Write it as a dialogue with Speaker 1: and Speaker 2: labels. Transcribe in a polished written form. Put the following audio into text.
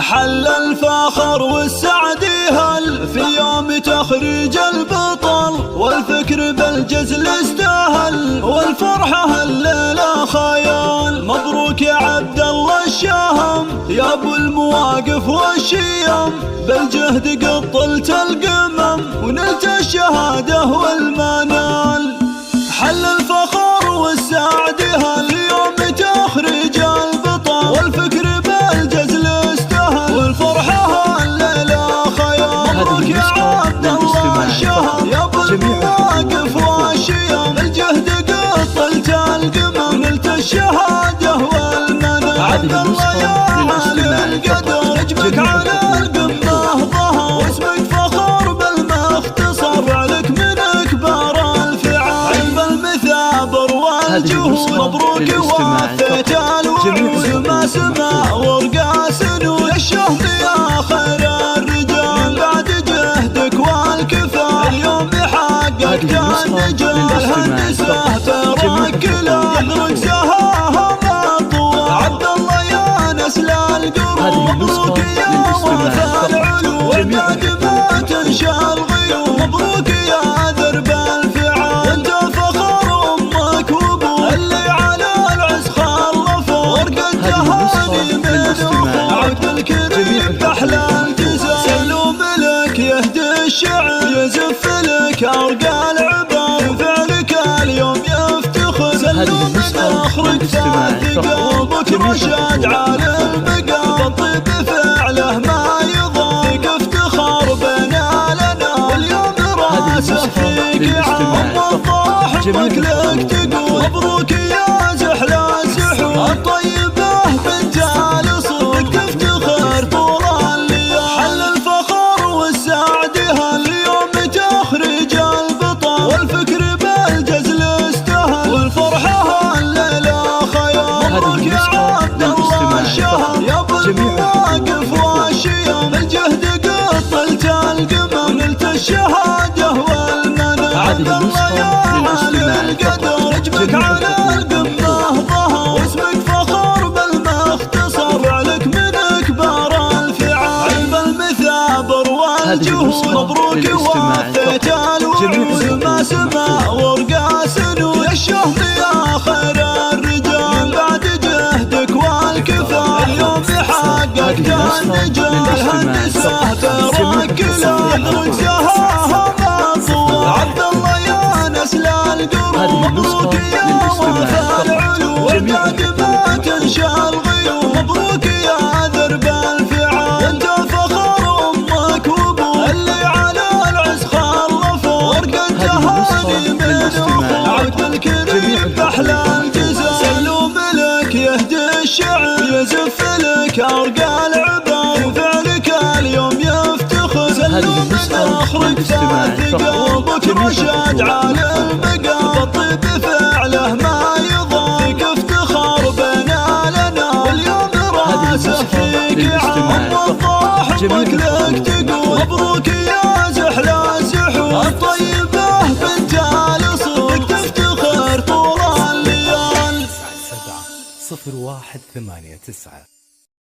Speaker 1: حل الفخر والسعد هل في يوم تخريج البطل، والفكر بالجزل استاهل، والفرحة الليلة خيال. مبروك يا عبد الله الشهم يا ابو المواقف والشيم، بالجهد قد طلت القمم ونلت الشهادة والمنال. حل الفخر والسعد هل يوم تخريج البطل، والفكر بالجزل استاهل، والفرحة الليلة خيال. مبروك يا عبد الله الشهم يا ابو المواقف والشيم، بالجهد قد طلت القمم ونلت الشهادة والمنال. عبد الله يا عالي القدر اجبك على القمة ظهر، واسمك فخر بالمختصر، فعلك من اكبر الفعال. علم المثابر والجهود مبروك وفيت الوعود، ما سما ورقا سنود الشهم يا خير الرجال. من بعد جهدك والكفاح اليوم حققت النجاح، الهندسة تركلا يدرك سهاها مطوى. عبد الله يا نسل القرون مبروك يا وفى العلوم، والبعد ما تنشى الغيوم مبروك يا درب الفعال. انت فخر امك وابوك اللي على العز خلفوا، ورقة تهاني من اخوك عبد الكريم باحلى الجزاء. سلوا ملك يهدي الشعر يزف لك ارقى العبر، وفعلك اليوم يفتخر. سلوا من اخرك ثابت قلبك رشاد على المقام، الطيب فعله ما يضايق افتخار بنا لنا. واليوم راسه فيك عام وضاح امك لك تقول، مبروك يا زحلى الزحول الطيبة بنت الصدق تفتخر طول الليال. حل الفخر والسعد هاليوم تخرج البطل، والفكر بالجزل استاهل، والفرحة الليلة خيال. مبروك يا عبد الله الشهم يا ابو المواقف والشيم، الجهد قد طلت القمم ونلت الشهادة والمنال. عبد الله يا عالي القدر اجبك على القمة ظهر، واسمك فخر بالمختصر، فعلك من اكبر الفعال. علم المثابر والجهود مبروك وفيت الوعود، ما سما ورقا سنود الشهم يا خير الرجال. من بعد جهدك والكفاح اليوم حققت النجاح، الهندسة تركلا يدرك سهاها مطوى. عبد الله يا نسل القرون مبروك يا وفى العلوم، والبعد ما تنشى الغيوم مبروك يا درب الفعال. انت فخر امك وابوك اللي على العز خلفوا، ورقة تهاني من اخوك عبد الكريم باحلى الجزاء. سلوا ملك يهدي الشعر يزف لك ارقى العبر، وفعلك اليوم يفتخر. سلوا من اخرك ثابت قلبك رشاد على المقام، الطيب فعله ما يضايق افتخار بنا لنا. واليوم راسه فيك عام وضاح امك لك تقول، مبروك يا زحلى الزحول الطيبة بنت الصدق تفتخر طول الليال.
Speaker 2: 7 01 8 9